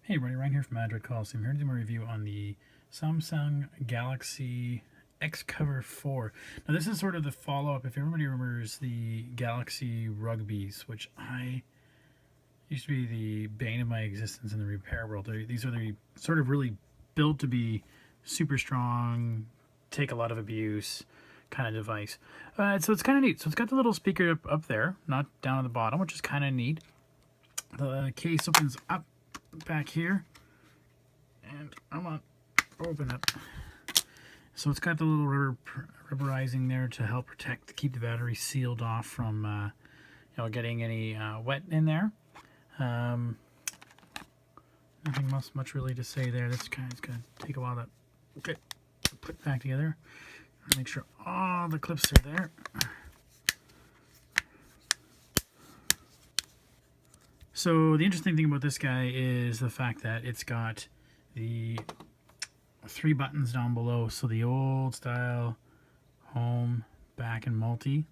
Hey everybody, Ryan here from Android Coliseum. Here to do my review on the Samsung Galaxy Xcover 4. Now this is sort of the follow-up, if everybody remembers the Galaxy Rugbies, which I used to be the bane of my existence in the repair world. These are the sort of really built to be super strong, take a lot of abuse kind of device. So it's kind of neat. So it's got the little speaker up there, not down at the bottom, which is kind of neat. The case opens up back here, and I'm gonna open it. So it's got the little rubberizing there to help keep the battery sealed off from getting any wet in there. Nothing much really to say there. This kind of gonna take a while to put back together. Make sure all the clips are there. So the interesting thing about this guy is the fact that it's got the 3 buttons down below. So the old style home, back, and multi.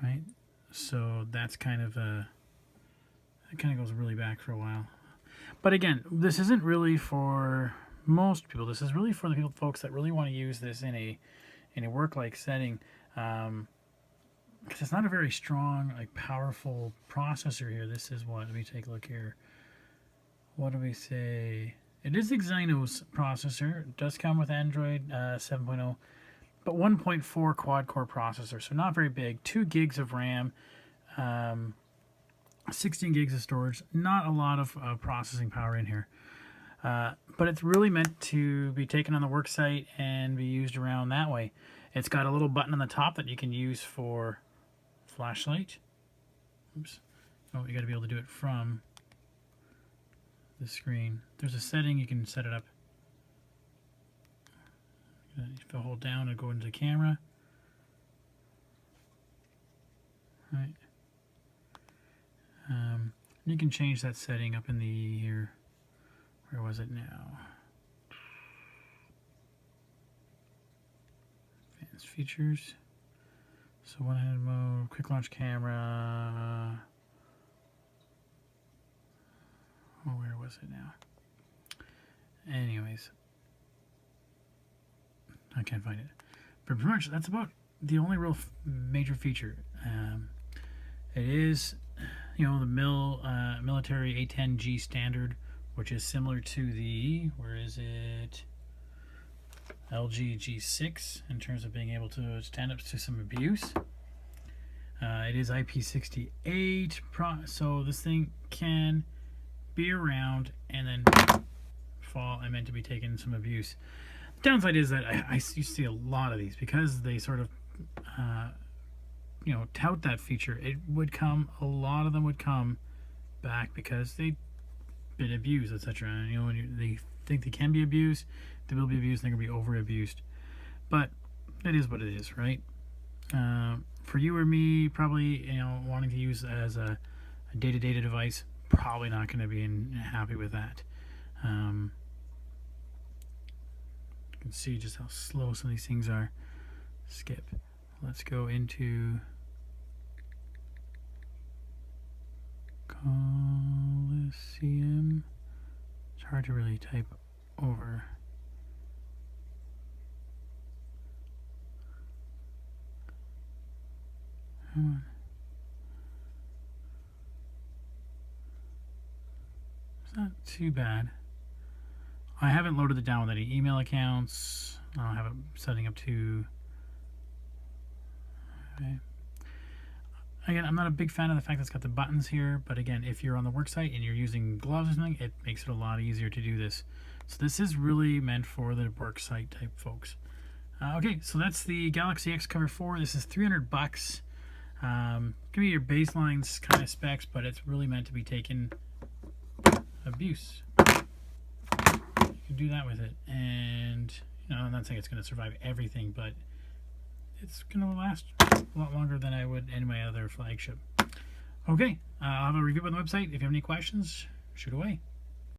Right. So that's kind of that kind of goes really back for a while. But again, this isn't really for most people. This is really for the folks that really want to use this in a work-like setting. Because it's not a very strong, powerful processor here. This is what? Let me take a look here. What do we say? It is Exynos processor. It does come with Android 7.0, but 1.4 quad-core processor, so not very big. 2 gigs of RAM, 16 gigs of storage. Not a lot of processing power in here. But it's really meant to be taken on the work site and be used around that way. It's got a little button on the top that you can use for flashlight. Oops. Oh, you got to be able to do it from the screen. There's a setting you can set it up. If I hold down and go into the camera. Right. You can change that setting up in the here. Where was it now? Advanced features. So one-handed mode, quick launch camera. Oh, where was it now? Anyways, I can't find it. But pretty much that's about the only real major feature. It is, the military A10G standard, which is similar to the, where is it? LG G6 in terms of being able to stand up to some abuse. It is IP68, so this thing can be around and then fall and meant to be taking some abuse. The downside is that I used to see a lot of these because they sort of tout that feature. A lot of them would come back because they've been abused, etc. And when they think they can be abused, they will be abused, and they're going to be over-abused. But it is what it is, right? For you or me, probably, wanting to use as a day-to-day device, probably not going to be happy with that. You can see just how slow some of these things are. Skip. Let's go into Coliseum. It's hard to really type over. It's not too bad. I haven't loaded it down with any email accounts. I don't have it setting up to. Okay. Again, I'm not a big fan of the fact that it's got the buttons here, but again, if you're on the work site and you're using gloves or something, it makes it a lot easier to do this. So this is really meant for the work site type folks. Okay, so that's the Galaxy Xcover 4. This is $300. Give me your baseline kind of specs, but it's really meant to be taken abuse. You can do that with it, and I'm not saying it's going to survive everything, but it's going to last a lot longer than I would any of my other flagship. Okay, I'll have a review on the website. If you have any questions, shoot away.